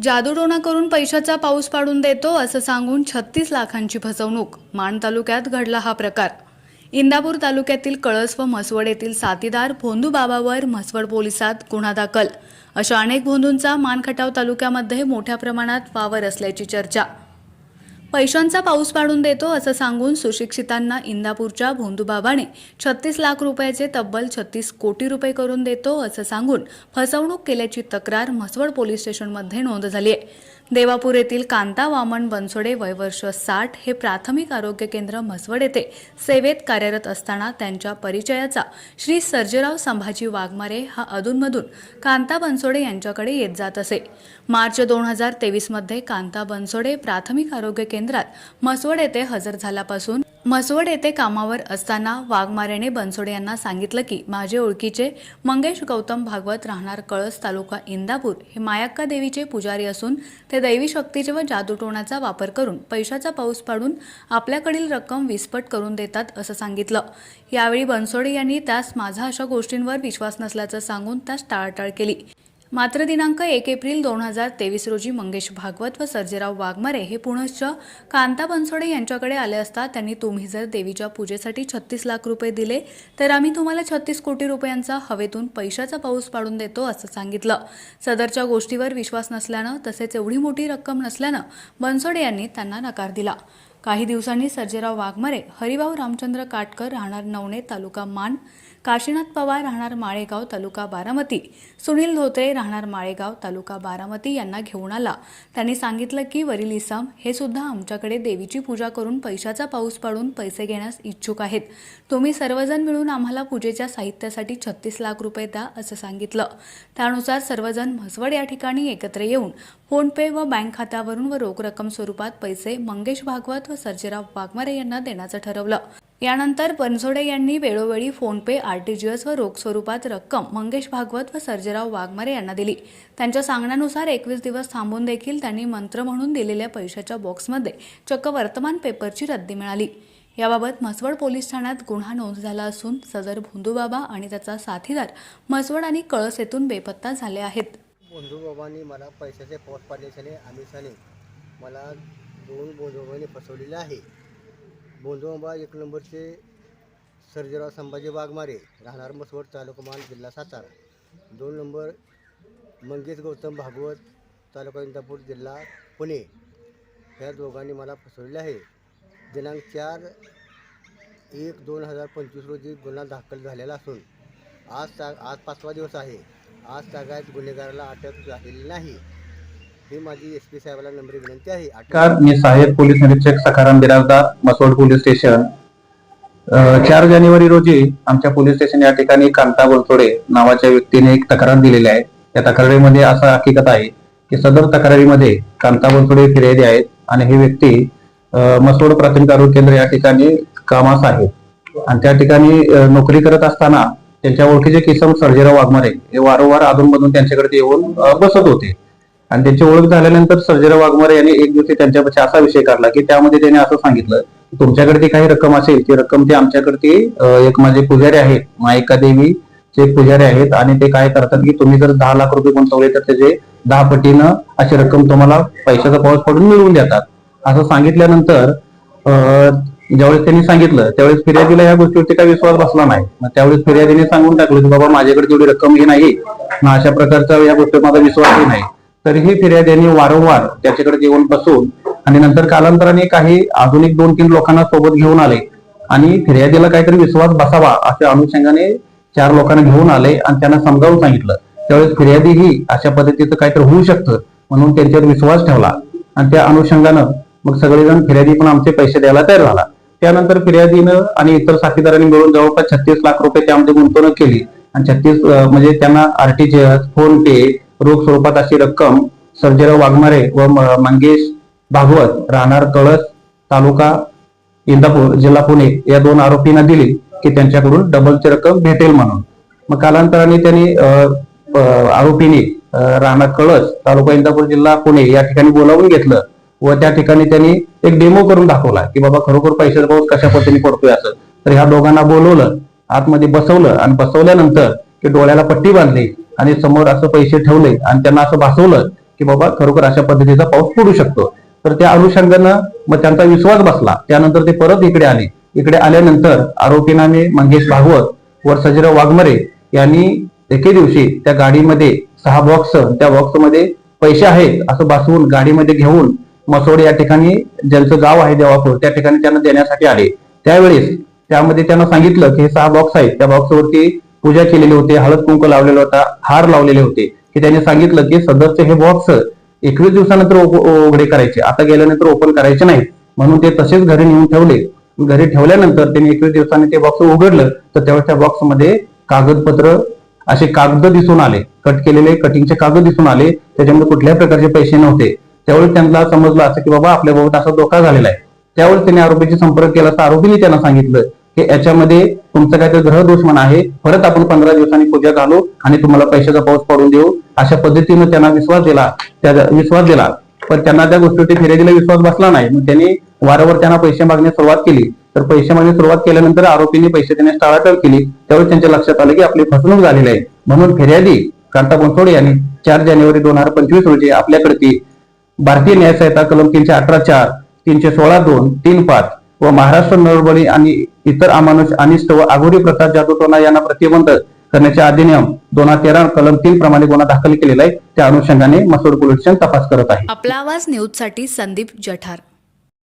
जादूटोणा करून पैशाचा पाऊस पाडून देतो असं सांगून 36 लाखांची फसवणूक. माण तालुक्यात घडला हा प्रकार. इंदापूर तालुक्यातील कळस व म्हसवड येथील साथीदार भोंदू बाबावर म्हसवड पोलिसात गुन्हा दाखल. अशा अनेक भोंदूंचा मानखटाव तालुक्यामध्ये मोठ्या प्रमाणात वावर असल्याची चर्चा. पैशांचा पाऊस पाडून देतो असं सांगून सुशिक्षितांना इंदापूरच्या भोंदूबाबाने 36 लाख रुपयाचे तब्बल 36 कोटी रुपये करून देतो असं सांगून फसवणूक केल्याची तक्रार म्हसवड पोलीस स्टेशनमध्ये नोंद झाली आहे. देवापूर येथील कांता वामन बनसोडे वय वर्ष 60 हे प्राथमिक आरोग्य केंद्र म्हसवड येथे सेवेत कार्यरत असताना त्यांच्या परिचयाचा श्री सर्जेराव संभाजी वाघमारे हा अधूनमधून कांता बनसोडे यांच्याकडे येत जात असे. मार्च 2023 मध्ये कांता बनसोडे प्राथमिक आरोग्य केंद्रात म्हसवड येथे हजर झाल्यापासून म्हसवड येथे कामावर असताना वाघमारेने बनसोडे यांना सांगितलं की माझे ओळखीचे मंगेश गौतम भागवत राहणार कळस तालुका इंदापूर हे मायाक्का देवीचे पुजारी असून ते दैवी शक्तीचे व जादूटोणाचा वापर करून पैशाचा पाऊस पाडून आपल्याकडील रक्कम विस्फट करून देतात असं सांगितलं. यावेळी बनसोडे यांनी त्यास माझा अशा गोष्टींवर विश्वास नसल्याचं सांगून त्यास टाळाटाळ केली. मात्र दिनांक 1 एप्रिल 2023 रोजी मंगेश भागवत व सर्जेराव वाघमारे हे पुनश्च कांता बनसोडे यांच्याकडे आले असता त्यांनी तुम्ही जर देवीच्या पूजेसाठी 36 लाख रुपये दिले तर आम्ही तुम्हाला 36 कोटी रुपयांचा हवेतून पैशाचा पाऊस पाडून देतो असं सांगितलं. सदरच्या गोष्टीवर विश्वास नसल्यानं तसेच एवढी मोठी रक्कम नसल्यानं बनसोडे यांनी त्यांना नकार दिला. काही दिवसांनी सर्जेराव वाघमारे हरिभाऊ रामचंद्र काटकर राहणार नवणे तालुका मान, काशीनाथ पवार राहणार माळेगाव तालुका बारामती, सुनील धोत्रे राहणार माळेगाव तालुका बारामती यांना घेऊन आला. त्यांनी सांगितलं की वरील इसम हे सुद्धा आमच्याकडे देवीची पूजा करून पैशाचा पाऊस पाडून पैसे घेण्यास इच्छुक आहेत. तुम्ही सर्वजण मिळून आम्हाला पूजेच्या साहित्यासाठी 36 लाख रुपये द्या असं सांगितलं. त्यानुसार सर्वजण म्हसवड या ठिकाणी एकत्र येऊन फोन पे व बँक खात्यावरून व रोख रक्कम स्वरूपात पैसे मंगेश भागवत व सर्जेराव वाघमारे यांना देण्याचं ठरवलं. यानंतर बनसोडे यांनी वेळोवेळी फोन पे, आरटीजीएस व रोख स्वरूपात रक्कम मंगेश भागवत व सर्जेराव वाघमारे यांना दिली. त्यांच्या सांगण्यानुसार 21 दिवस थांबून देखील त्यांनी मंत्र म्हणून दिलेल्या पैशाच्या बॉक्समध्ये चक्क वर्तमान पेपरची रद्दी मिळाली. याबाबत म्हसवड पोलीस ठाण्यात गुन्हा नोंद झाला असून सदर भोंदूबाबा आणि त्याचा साथीदार म्हसवड आणि कळस येथून बेपत्ता झाले आहेत. भोंदूबाबांनी मला पैशाचे पाऊस पाडल्याने आमिषाने मला 2 भोंदूबाबांनी फसवलेले आहे. भोंदूबाबा 1 नंबरचे सर्जेराव संभाजी वाघमारे राहणार म्हसवड तालुका मान जिल्हा सातारा, 2 नंबर मंगेश गौतम भागवत तालुका इंदापूर जिल्हा पुणे, ह्या दोघांनी मला फसवलेले आहे. दिनांक 4/1/2025 रोजी गुन्हा दाखल झालेला असून आज 5वा दिवस आहे. आज तागायत गुन्हेगाराला अटक झालेली नाही. ही माझी SP साहेबाला नम्र विनंती आहे. मी सहाय्यक पोलीस निरीक्षक सखाराम बिराजदार, म्हसवड पोलीस स्टेशन. 4 जानेवारी रोजी आमच्या पोलीस स्टेशन या ठिकाणी कांता बनसोडे नावाच्या व्यक्तीने एक तक्रार दिलेली आहे. त्या तक्रारीमध्ये असा हकीकत आहे की सदर तक्रारीमध्ये कांता बनसोडे फिर्यादी आहेत आणि ही व्यक्ती म्हसवड प्राथमिक आरोग्य केंद्र या ठिकाणी कामास आहे आणि त्या ठिकाणी नोकरी करत असताना त्यांच्या ओळखीचे किसम सर्जेराव वाघमारे हे वारंवार अधूनमधून त्यांच्याकडे येऊन बसत होते आणि त्यांची ओळख झाल्यानंतर सर्जेराव वाघमारे यांनी एक दिवशी त्यांच्यापाशी असा विषय काढला की त्यामध्ये त्यांनी असं सांगितलं की तुमच्याकडे ती काही रक्कम असेल ती रक्कम ती आमच्याकडे एक माझे पुजारी आहेत, मायक्का देवीचे पुजारी आहेत आणि ते काय करतात की तुम्ही जर 10 लाख रुपये गुंतवले तर त्याचे 10 पटीनं अशी रक्कम तुम्हाला पैशाचा पाऊस पडून मिळवून देतात असं सांगितल्यानंतर ज्यावेळेस त्यांनी सांगितलं त्यावेळेस फिर्यादीला या गोष्टीवरती काही विश्वास बसला नाही. मग त्यावेळेस फिर्यादीने सांगून टाकलं की बाबा माझ्याकडे तेवढी रक्कम ही नाही, अशा प्रकारचा या गोष्टीवर माझा विश्वासही नाही. तरीही फिर्यादीने वारंवार त्याच्याकडे येऊन बसून आणि नंतर कालांतराने काही आधुनिक 2-3 लोकांना सोबत घेऊन आले आणि फिर्यादीला काहीतरी विश्वास बसावा अशा अनुषंगाने 4 लोकांना घेऊन आले आणि त्यांना समजावून सांगितलं. त्यावेळेस फिर्यादीही अशा पद्धतीचं काहीतरी होऊ शकतं म्हणून त्यांच्यावर विश्वास ठेवला आणि त्या अनुषंगानं मग सगळेजण फिर्यादी पण आमचे पैसे द्यायला तयार झाला. त्यानंतर फिर्यादीनं आणि इतर साथीदारांनी मिळून जवळपास 36 लाख रुपये त्यामध्ये गुंतवणूक केली आणि 36 म्हणजे त्यांना आरटीजीएस, फोन पे, रोख स्वरूपात अशी रक्कम सर्जेराव वाघमारे व मंगेश भागवत राहणार कळस तालुका इंदापूर जिल्हा पुणे या 2 आरोपींना दिली की त्यांच्याकडून डबलची रक्कम भेटेल म्हणून. मग कालांतराने त्यांनी आरोपींनी राहणार कळस तालुका इंदापूर जिल्हा पुणे या ठिकाणी बोलावून घेतलं व त्या ठिकाणी त्यांनी एक डेमो करून दाखवला की बाबा खरोखर पैशाचा पाऊस कशा पद्धतीने पडतोय असं. तर ह्या दोघांना बोलवलं, आतमध्ये बसवलं आणि बसवल्यानंतर की डोळ्याला पट्टी बांधली आणि समोर असं पैसे ठेवले आणि त्यांना असं भासवलं की बाबा खरोखर अशा पद्धतीचा पाऊस पडू शकतो. तर त्या अनुषंगानं मग त्यांचा विश्वास बसला. त्यानंतर ते परत इकडे आले. इकडे आल्यानंतर आरोपीनामे मंगेश भागवत व सजीराव वाघमारे यांनी एके दिवशी त्या गाडीमध्ये 6 बॉक्स, त्या बॉक्समध्ये पैसे आहेत असं भासवून गाडीमध्ये घेऊन मसोड या ठिकाणी, ज्यांचं गाव आहे देवापूर, त्या ठिकाणी त्यांना देण्यासाठी आले. त्यावेळेस त्यामध्ये त्यांना सांगितलं की हे 6 बॉक्स आहेत, त्या बॉक्सवरती पूजा केलेली होती, हळद कुंकू लावलेला होता, हार लावलेले होते, की त्यांनी सांगितलं की सदरचे हे बॉक्स 21 दिवसानंतर उघडे करायचे, आता गेल्यानंतर ओपन करायचे नाहीत. म्हणून ते तसेच घरी नेऊन ठेवले. घरी ठेवल्यानंतर त्यांनी 21 दिवसांनी ते बॉक्स उघडलं तर तेव्हा त्या बॉक्समध्ये कागदपत्र, असे कागद दिसून आले, कट केलेले कटिंगचे कागद दिसून आले. त्याच्यामध्ये कुठल्याही प्रकारचे पैसे नव्हते. त्यावेळी त्यांना समजलं असं की बाबा आपल्याबाबत असा धोका झालेला आहे. त्यावेळी त्यांनी आरोपीशी संपर्क केला तर आरोपीने त्यांना सांगितलं की याच्यामध्ये तुमचं काहीतरी ग्रह दुश्मन आहे, परत आपण 15 दिवसांनी पूजा घालू आणि तुम्हाला पैशाचा पाऊस पडून देऊ, अशा पद्धतीनं त्यांना विश्वास दिला. पण त्यांना त्या गोष्टीवरती फिर्यादीला विश्वास बसला नाही. मग त्यांनी वारंवार त्यांना पैसे मागण्यास सुरुवात केली. तर पैसे मागण्यास सुरुवात केल्यानंतर आरोपींनी पैसे देण्यास टाळाटाळ केली. त्यावेळी त्यांच्या लक्षात आलं की आपली फसवणूक झालेली आहे. म्हणून फिर्यादी कांता बनसोडे यांनी 4 जानेवारी 2025 रोजी आपल्याकडची भारतीय न्याय संहिता कलम 318(4), 316(2), 3(5) व महाराष्ट्र नळबळी आणि इतर अमानुष, अनिष्ट व आघोरी प्रकार, जादूटोणा यांना प्रतिबंध करण्याचे अधिनियम 2013 कलम 3 प्रमाणे गुन्हा दाखल केलेला आहे. त्या अनुषंगाने मसोड पोलीस स्टेशन तपास करत आहे. आपला आवाज न्यूजसाठी संदीप जठार.